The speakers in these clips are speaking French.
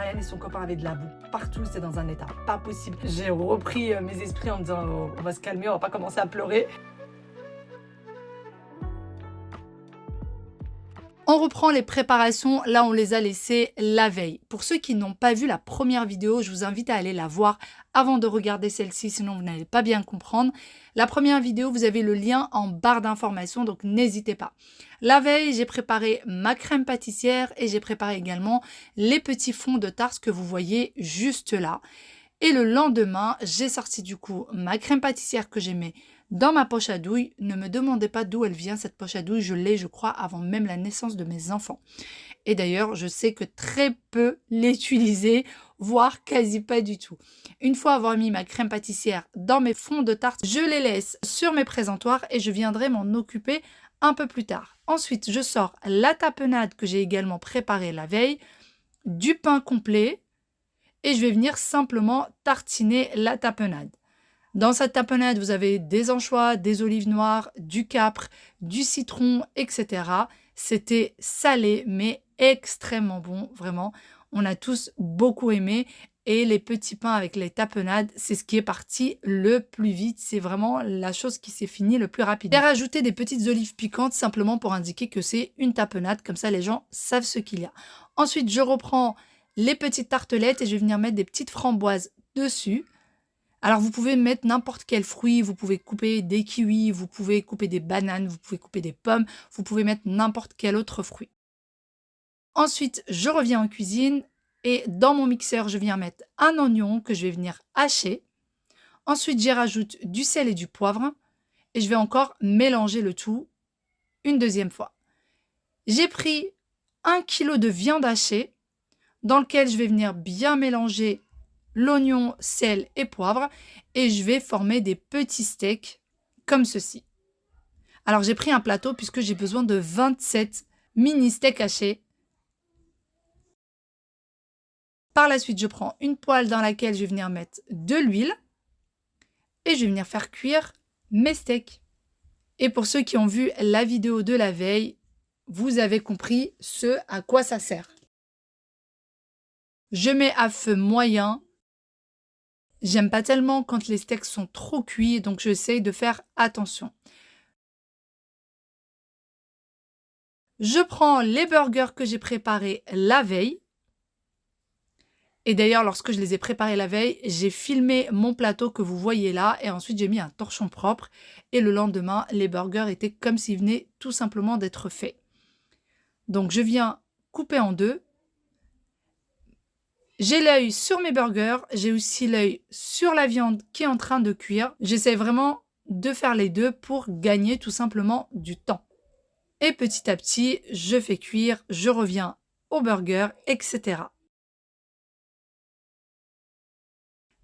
Ryan et son copain avaient de la boue partout, c'est dans un état pas possible. J'ai repris mes esprits en me disant oh, on va se calmer, on va pas commencer à pleurer. On reprend les préparations, là on les a laissées la veille. Pour ceux qui n'ont pas vu la première vidéo, je vous invite à aller la voir avant de regarder celle-ci, sinon vous n'allez pas bien comprendre. La première vidéo, vous avez le lien en barre d'informations, donc n'hésitez pas. La veille, j'ai préparé ma crème pâtissière et j'ai préparé également les petits fonds de tarte que vous voyez juste là. Et le lendemain, j'ai sorti du coup ma crème pâtissière que j'aimais dans ma poche à douille. Ne me demandez pas d'où elle vient cette poche à douille, je l'ai je crois avant même la naissance de mes enfants. Et d'ailleurs, je sais que très peu l'utiliser, voire quasi pas du tout. Une fois avoir mis ma crème pâtissière dans mes fonds de tarte, je les laisse sur mes présentoirs et je viendrai m'en occuper un peu plus tard. Ensuite, je sors la tapenade que j'ai également préparée la veille, du pain complet, et je vais venir simplement tartiner la tapenade. Dans cette tapenade, vous avez des anchois, des olives noires, du capre, du citron, etc. C'était salé, mais extrêmement bon, vraiment. On a tous beaucoup aimé. Et les petits pains avec les tapenades, c'est ce qui est parti le plus vite. C'est vraiment la chose qui s'est finie le plus rapidement. J'ai rajouté des petites olives piquantes simplement pour indiquer que c'est une tapenade. Comme ça, les gens savent ce qu'il y a. Ensuite, je reprends les petites tartelettes et je vais venir mettre des petites framboises dessus. Alors, vous pouvez mettre n'importe quel fruit, vous pouvez couper des kiwis, vous pouvez couper des bananes, vous pouvez couper des pommes, vous pouvez mettre n'importe quel autre fruit. Ensuite, je reviens en cuisine et dans mon mixeur, je viens mettre un oignon que je vais venir hacher. Ensuite, j'y rajoute du sel et du poivre et je vais encore mélanger le tout une deuxième fois. J'ai pris 1 kg de viande hachée dans lequel je vais venir bien mélanger l'oignon, sel et poivre et je vais former des petits steaks comme ceci. Alors j'ai pris un plateau puisque j'ai besoin de 27 mini steaks hachés. Par la suite, je prends une poêle dans laquelle je vais venir mettre de l'huile et je vais venir faire cuire mes steaks. Et pour ceux qui ont vu la vidéo de la veille, vous avez compris ce à quoi ça sert. Je mets à feu moyen. J'aime pas tellement quand les steaks sont trop cuits, donc j'essaye de faire attention. Je prends les burgers que j'ai préparés la veille. Et d'ailleurs, lorsque je les ai préparés la veille, j'ai filmé mon plateau que vous voyez là. Et ensuite, j'ai mis un torchon propre. Et le lendemain, les burgers étaient comme s'ils venaient tout simplement d'être faits. Donc, je viens couper en deux. J'ai l'œil sur mes burgers, j'ai aussi l'œil sur la viande qui est en train de cuire. J'essaie vraiment de faire les deux pour gagner tout simplement du temps. Et petit à petit, je fais cuire, je reviens au burger, etc.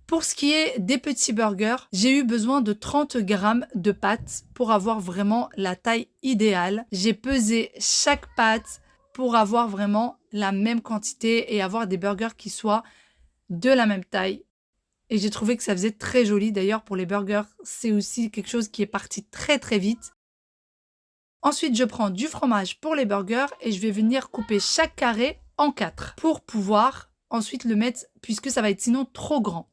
Pour ce qui est des petits burgers, j'ai eu besoin de 30 grammes de pâtes pour avoir vraiment la taille idéale. J'ai pesé chaque pâte pour avoir vraiment la même quantité et avoir des burgers qui soient de la même taille. Et j'ai trouvé que ça faisait très joli. D'ailleurs, pour les burgers, c'est aussi quelque chose qui est parti très très vite. Ensuite, je prends du fromage pour les burgers et je vais venir couper chaque carré en 4 pour pouvoir ensuite le mettre, puisque ça va être sinon trop grand.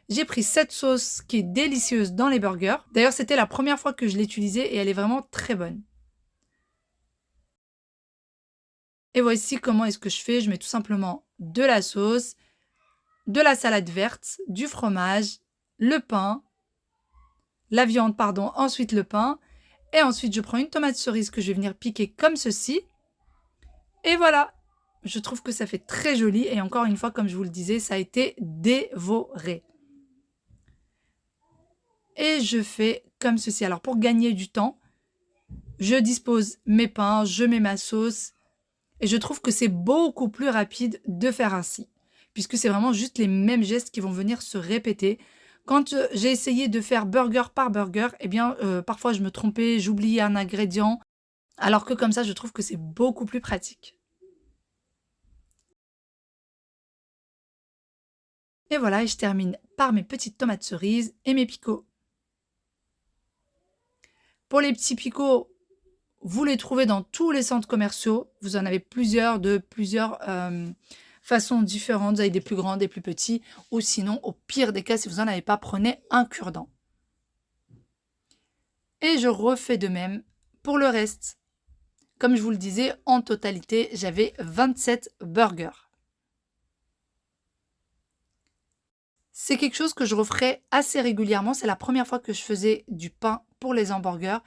J'ai pris cette sauce qui est délicieuse dans les burgers. D'ailleurs, c'était la première fois que je l'ai utilisée et elle est vraiment très bonne. Et voici comment est-ce que je fais. Je mets tout simplement de la sauce, de la salade verte, du fromage, le pain, la viande, pardon, ensuite le pain. Et ensuite, je prends une tomate cerise que je vais venir piquer comme ceci. Et voilà, je trouve que ça fait très joli. Et encore une fois, comme je vous le disais, ça a été dévoré. Et je fais comme ceci. Alors, pour gagner du temps, je dispose mes pains, je mets ma sauce. Et je trouve que c'est beaucoup plus rapide de faire ainsi. Puisque c'est vraiment juste les mêmes gestes qui vont venir se répéter. Quand j'ai essayé de faire burger par burger, eh bien, parfois je me trompais, j'oubliais un ingrédient. Alors que comme ça, je trouve que c'est beaucoup plus pratique. Et voilà, et je termine par mes petites tomates cerises et mes picots. Pour les petits picots, vous les trouvez dans tous les centres commerciaux. Vous en avez plusieurs de plusieurs façons différentes. Vous avez des plus grands, des plus petits. Ou sinon, au pire des cas, si vous n'en avez pas, prenez un cure-dent. Et je refais de même pour le reste. Comme je vous le disais, en totalité, j'avais 27 burgers. C'est quelque chose que je referai assez régulièrement. C'est la première fois que je faisais du pain pour les hamburgers.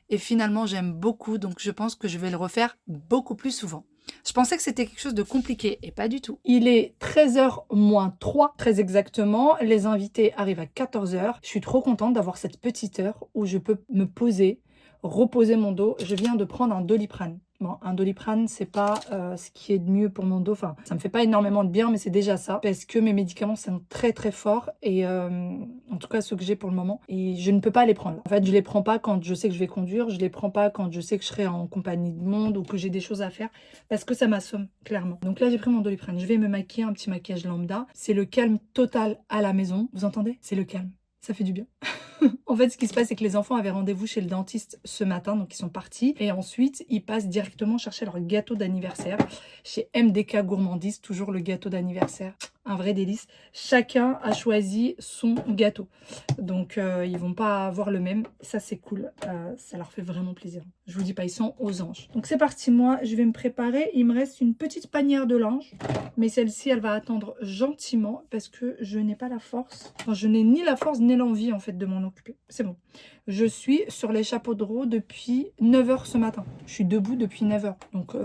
Et finalement, j'aime beaucoup. Donc, je pense que je vais le refaire beaucoup plus souvent. Je pensais que c'était quelque chose de compliqué et pas du tout. Il est 13h moins 3, très exactement. Les invités arrivent à 14h. Je suis trop contente d'avoir cette petite heure où je peux me poser, reposer mon dos. Je viens de prendre un Doliprane. Bon, un Doliprane, c'est pas ce qui est de mieux pour mon dos. Enfin, ça me fait pas énormément de bien, mais c'est déjà ça. Parce que mes médicaments sont très très forts. Et en tout cas, ceux que j'ai pour le moment. Et je ne peux pas les prendre. En fait, je les prends pas quand je sais que je vais conduire. Je les prends pas quand je sais que je serai en compagnie de monde ou que j'ai des choses à faire. Parce que ça m'assomme, clairement. Donc là, j'ai pris mon Doliprane. Je vais me maquiller, un petit maquillage lambda. C'est le calme total à la maison. Vous entendez? C'est le calme. Ça fait du bien. En fait, ce qui se passe, c'est que les enfants avaient rendez-vous chez le dentiste ce matin, donc ils sont partis. Et ensuite, ils passent directement chercher leur gâteau d'anniversaire chez MDK Gourmandise, toujours le gâteau d'anniversaire. Un vrai délice. Chacun a choisi son gâteau. Donc, ils vont pas avoir le même. Ça, c'est cool. Ça leur fait vraiment plaisir. Je vous dis pas, ils sont aux anges. Donc, c'est parti. Moi, je vais me préparer. Il me reste une petite panière de linge. Mais celle-ci, elle va attendre gentiment parce que je n'ai pas la force. Enfin, je n'ai ni la force ni l'envie, en fait, de m'en occuper. C'est bon. Je suis sur les chapeaux de roue depuis 9 h ce matin. Je suis debout depuis 9 h. Donc,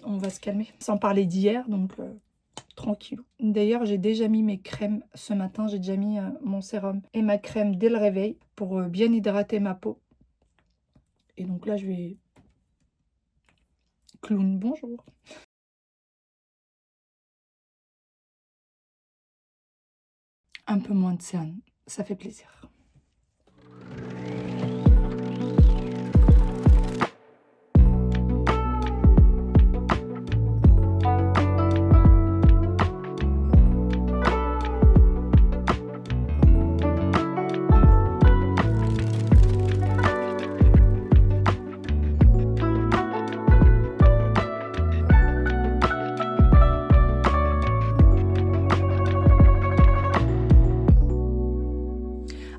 on va se calmer. Sans parler d'hier, donc... tranquille. D'ailleurs, j'ai déjà mis mes crèmes ce matin. J'ai déjà mis mon sérum et ma crème dès le réveil pour bien hydrater ma peau. Et donc là, je vais... Clown, bonjour. Un peu moins de cernes, ça fait plaisir.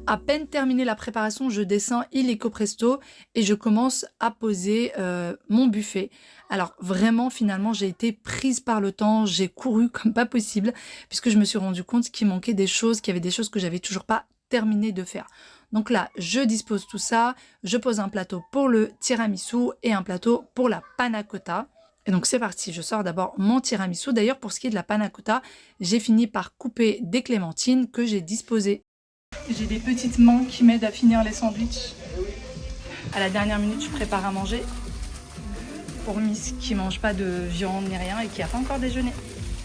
À peine terminé la préparation, je descends illico presto et je commence à poser mon buffet. Alors vraiment, finalement, j'ai été prise par le temps, j'ai couru comme pas possible puisque je me suis rendu compte qu'il manquait des choses, qu'il y avait des choses que j'avais toujours pas terminé de faire. Donc là, je dispose tout ça, je pose un plateau pour le tiramisu et un plateau pour la panna cotta. Et donc c'est parti, je sors d'abord mon tiramisu. D'ailleurs, pour ce qui est de la panna cotta, j'ai fini par couper des clémentines que j'ai disposées. J'ai des petites mains qui m'aident à finir les sandwichs. À la dernière minute, je prépare à manger pour Miss qui mange pas de viande ni rien et qui a pas encore déjeuné.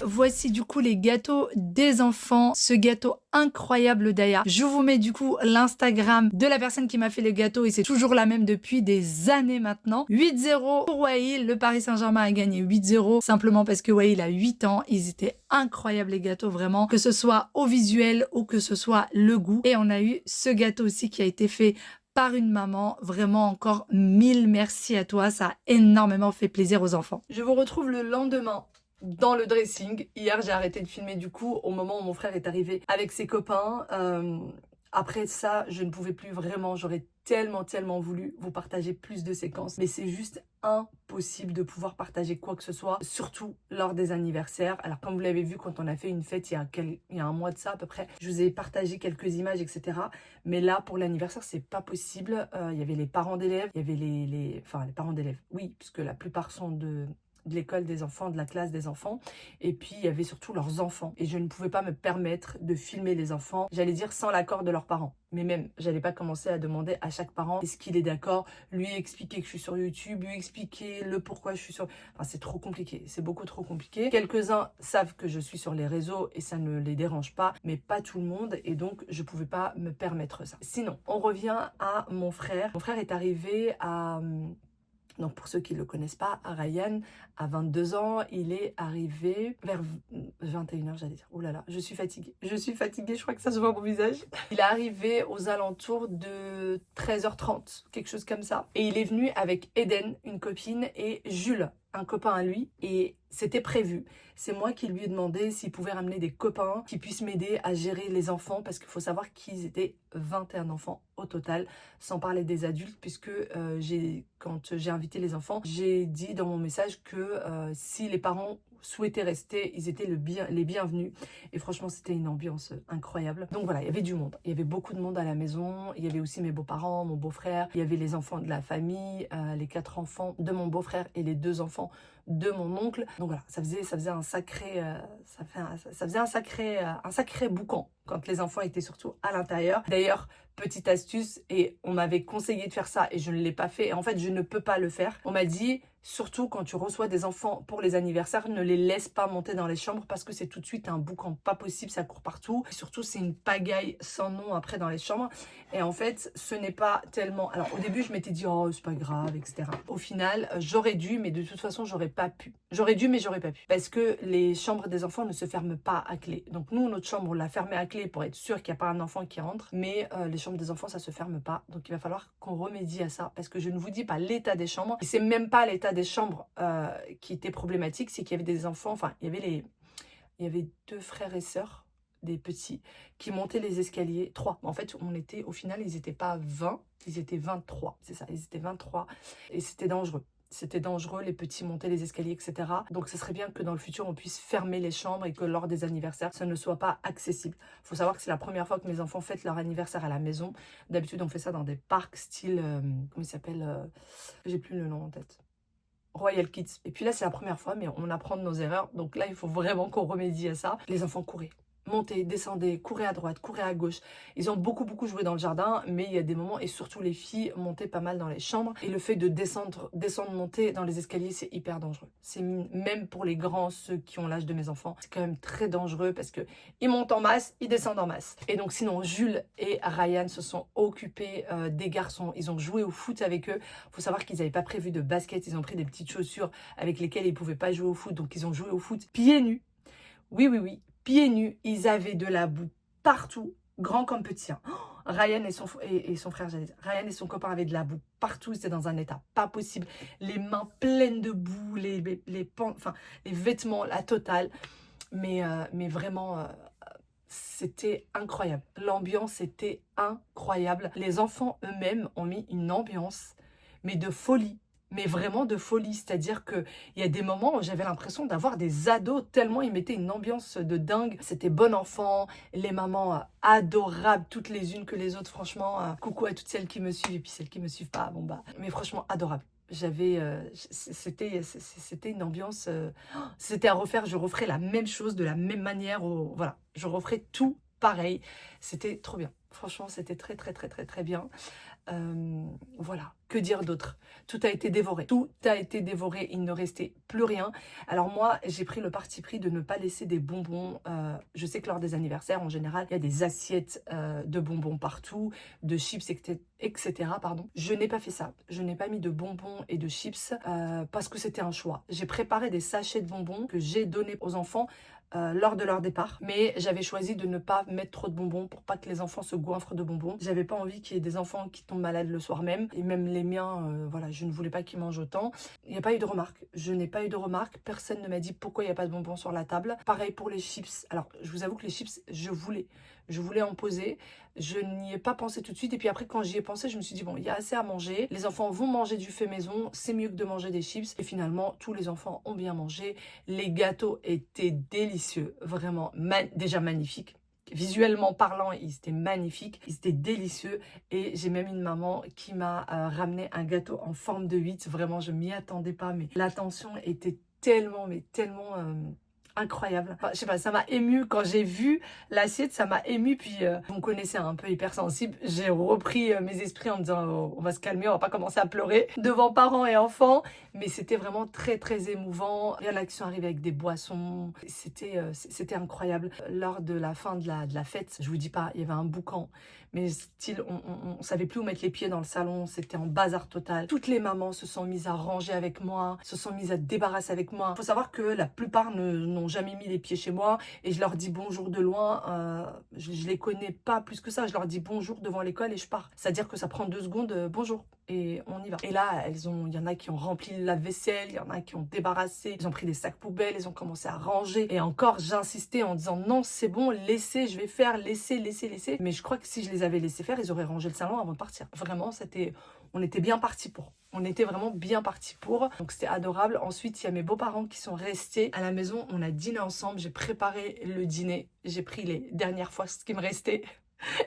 Voici du coup les gâteaux des enfants, ce gâteau incroyable d'ailleurs. Je vous mets du coup l'Instagram de la personne qui m'a fait le gâteau et c'est toujours la même depuis des années maintenant. 8-0 pour Wail, le Paris Saint-Germain a gagné 8-0 simplement parce que Wail a 8 ans. Ils étaient incroyables les gâteaux vraiment, que ce soit au visuel ou que ce soit le goût. Et on a eu ce gâteau aussi qui a été fait par une maman. Vraiment encore 1000 merci à toi, ça a énormément fait plaisir aux enfants. Je vous retrouve le lendemain dans le dressing. Hier, j'ai arrêté de filmer du coup au moment où mon frère est arrivé avec ses copains. Après ça, je ne pouvais plus vraiment. J'aurais tellement voulu vous partager plus de séquences. Mais c'est juste impossible de pouvoir partager quoi que ce soit, surtout lors des anniversaires. Alors comme vous l'avez vu quand on a fait une fête il y a un mois de ça à peu près, je vous ai partagé quelques images, etc. Mais là, pour l'anniversaire, c'est pas possible. Il y avait les parents d'élèves, il y avait enfin les parents d'élèves, oui, puisque la plupart sont de l'école des enfants, de la classe des enfants, et puis il y avait surtout leurs enfants, et je ne pouvais pas me permettre de filmer les enfants, j'allais dire sans l'accord de leurs parents, mais même, j'allais pas commencer à demander à chaque parent est-ce qu'il est d'accord, lui expliquer que je suis sur YouTube, lui expliquer le pourquoi je suis sur... Enfin, c'est trop compliqué, c'est beaucoup trop compliqué. Quelques-uns savent que je suis sur les réseaux et ça ne les dérange pas, mais pas tout le monde, et donc je pouvais pas me permettre ça. Sinon, on revient à mon frère. Mon frère est arrivé à Donc pour ceux qui ne le connaissent pas, Ryan a 22 ans, il est arrivé vers 21h, j'allais dire. Oh là là, je suis fatiguée, je crois que ça se voit à mon visage. Il est arrivé aux alentours de 13h30, quelque chose comme ça. Et il est venu avec Eden, une copine, et Jules, un copain à lui, et c'était prévu. C'est moi qui lui ai demandé s'il pouvait ramener des copains qui puissent m'aider à gérer les enfants, parce qu'il faut savoir qu'ils étaient 21 enfants au total, sans parler des adultes, puisque quand j'ai invité les enfants, j'ai dit dans mon message que si les parents souhaitaient rester, ils étaient les bienvenus. Et franchement, c'était une ambiance incroyable. Donc voilà, il y avait du monde. Il y avait beaucoup de monde à la maison. Il y avait aussi mes beaux-parents, mon beau-frère. Il y avait les enfants de la famille, les 4 enfants de mon beau-frère et les 2 enfants de mon oncle. Donc voilà, ça faisait un sacré, un sacré boucan quand les enfants étaient surtout à l'intérieur. D'ailleurs, petite astuce, et on m'avait conseillé de faire ça et je ne l'ai pas fait. Et en fait, je ne peux pas le faire. On m'a dit, surtout quand tu reçois des enfants pour les anniversaires, ne les laisse pas monter dans les chambres parce que c'est tout de suite un boucan pas possible, ça court partout. Et surtout, c'est une pagaille sans nom après dans les chambres. Et en fait, ce n'est pas tellement... Alors au début, je m'étais dit, oh, c'est pas grave, etc. Au final, j'aurais dû, mais de toute façon, j'aurais pas pu. J'aurais dû, mais j'aurais pas pu. Parce que les chambres des enfants ne se ferment pas à clé. Donc nous, notre chambre, on l'a fermée à clé pour être sûr qu'il n'y a pas un enfant qui rentre. Mais les chambres des enfants, ça se ferme pas. Donc il va falloir qu'on remédie à ça. Parce que je ne vous dis pas l'état des chambres. Et c'est même pas l'état des chambres qui était problématique. C'est qu'il y avait des enfants, enfin, il y avait 2 frères et sœurs, des petits, qui montaient les escaliers. 3. En fait, au final, ils n'étaient pas 20, ils étaient 23. C'est ça, ils étaient 23. Et c'était dangereux. C'était dangereux, les petits montaient les escaliers, etc. Donc, ce serait bien que dans le futur, on puisse fermer les chambres et que lors des anniversaires, ça ne soit pas accessible. Il faut savoir que c'est la première fois que mes enfants fêtent leur anniversaire à la maison. D'habitude, on fait ça dans des parcs style... comment il s'appelle j'ai plus le nom en tête. Royal Kids. Et puis là, c'est la première fois, mais on apprend de nos erreurs. Donc là, il faut vraiment qu'on remédie à ça. Les enfants couraient. Montaient, descendaient, couraient à droite, couraient à gauche. Ils ont beaucoup joué dans le jardin, mais il y a des moments, et surtout les filles, montaient pas mal dans les chambres. Et le fait de descendre, monter dans les escaliers, c'est hyper dangereux. C'est même pour les grands, ceux qui ont l'âge de mes enfants, c'est quand même très dangereux parce que ils montent en masse, ils descendent en masse. Et donc sinon, Jules et Ryan se sont occupés des garçons. Ils ont joué au foot avec eux. Il faut savoir qu'ils n'avaient pas prévu de basket. Ils ont pris des petites chaussures avec lesquelles ils ne pouvaient pas jouer au foot. Donc ils ont joué au foot pieds nus. Oui. Pieds nus, ils avaient de la boue partout, grand comme petit. Hein. Ryan et son frère, j'allais dire, Ryan et son copain avaient de la boue partout, c'était dans un état pas possible. Les mains pleines de boue, les vêtements, la totale. Mais vraiment, c'était incroyable. L'ambiance était incroyable. Les enfants eux-mêmes ont mis une ambiance, mais de folie. Mais vraiment de folie, c'est-à-dire qu'il y a des moments où j'avais l'impression d'avoir des ados tellement ils mettaient une ambiance de dingue. C'était bon enfant, les mamans adorables, toutes les unes que les autres, franchement. Coucou à toutes celles qui me suivent et puis celles qui me suivent pas, bon bah, mais franchement adorable. C'était une ambiance, c'était à refaire, je referais la même chose de la même manière, voilà, je referais tout pareil, c'était trop bien. Franchement, c'était très bien. Voilà, que dire d'autre? Tout a été dévoré. Tout a été dévoré, il ne restait plus rien. Alors moi, j'ai pris le parti pris de ne pas laisser des bonbons. Je sais que lors des anniversaires, en général, il y a des assiettes de bonbons partout, de chips, etc. Pardon. Je n'ai pas fait ça. Je n'ai pas mis de bonbons et de chips parce que c'était un choix. J'ai préparé des sachets de bonbons que j'ai donnés aux enfants lors de leur départ, mais j'avais choisi de ne pas mettre trop de bonbons pour pas que les enfants se goinfrent de bonbons. J'avais pas envie qu'il y ait des enfants qui tombent malades le soir même, et même les miens, voilà, je ne voulais pas qu'ils mangent autant. Il n'y a pas eu de remarques, je n'ai pas eu de remarques, personne ne m'a dit pourquoi il n'y a pas de bonbons sur la table. Pareil pour les chips, alors je vous avoue que les chips, je voulais en poser, je n'y ai pas pensé tout de suite, et puis après quand j'y ai pensé, je me suis dit bon, il y a assez à manger, les enfants vont manger du fait maison, c'est mieux que de manger des chips, et finalement tous les enfants ont bien mangé, les gâteaux étaient délicieux, vraiment déjà magnifiques. Visuellement parlant, ils étaient magnifiques, ils étaient délicieux, et j'ai même une maman qui m'a ramené un gâteau en forme de 8, vraiment je m'y attendais pas, mais l'attention était tellement incroyable. Enfin, je sais pas, ça m'a émue quand j'ai vu l'assiette, ça m'a émue. Puis vous me connaissez un peu hypersensible, j'ai repris mes esprits en me disant oh, on va se calmer, on va pas commencer à pleurer devant parents et enfants. Mais c'était vraiment très très émouvant. Il y en a qui sont arrivés avec des boissons, c'était incroyable. Lors de la fin de la fête, je vous dis pas, il y avait un boucan, mais style on savait plus où mettre les pieds dans le salon, c'était en bazar total. Toutes les mamans se sont mises à ranger avec moi, se sont mises à débarrasser avec moi. Faut savoir que la plupart n'ont jamais mis les pieds chez moi et je leur dis bonjour de loin. Je les connais pas plus que ça, je leur dis bonjour devant l'école et je pars. C'est-à-dire que ça prend 2 secondes, bonjour, et on y va. Et là, il y en a qui ont rempli la vaisselle, il y en a qui ont débarrassé, ils ont pris des sacs poubelles, ils ont commencé à ranger. Et encore, j'insistais en disant non, c'est bon, laissez, je vais faire, laissez. Mais je crois que si je les avais laissés faire, ils auraient rangé le salon avant de partir. Vraiment, on était bien partis pour. On était vraiment bien partis pour. Donc c'était adorable. Ensuite, il y a mes beaux-parents qui sont restés à la maison. On a dîné ensemble. J'ai préparé le dîner. J'ai pris les dernières fois ce qui me restait.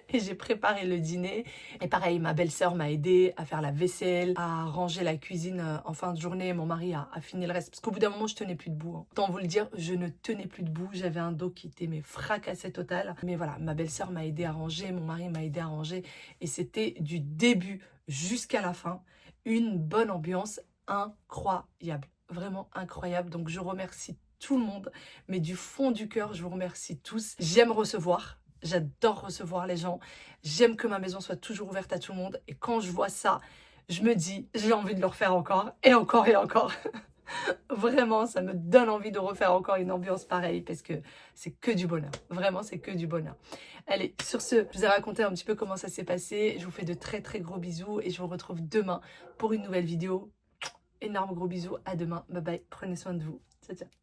Et j'ai préparé le dîner. Et pareil, ma belle-sœur m'a aidé à faire la vaisselle, à ranger la cuisine en fin de journée. Mon mari a fini le reste. Parce qu'au bout d'un moment, je tenais plus debout. Autant vous le dire, je ne tenais plus debout. J'avais un dos qui était fracassé total. Mais voilà, ma belle-sœur m'a aidé à ranger. Mon mari m'a aidé à ranger. Et c'était du début jusqu'à la fin une bonne ambiance incroyable. Vraiment incroyable. Donc je remercie tout le monde. Mais du fond du cœur, je vous remercie tous. J'aime recevoir. J'adore recevoir les gens. J'aime que ma maison soit toujours ouverte à tout le monde. Et quand je vois ça, je me dis, j'ai envie de le refaire encore et encore et encore. Vraiment, ça me donne envie de refaire encore une ambiance pareille parce que c'est que du bonheur. Vraiment, c'est que du bonheur. Allez, sur ce, je vous ai raconté un petit peu comment ça s'est passé. Je vous fais de très très gros bisous et je vous retrouve demain pour une nouvelle vidéo. Énorme gros bisous. À demain. Bye bye. Prenez soin de vous. Ciao, ciao.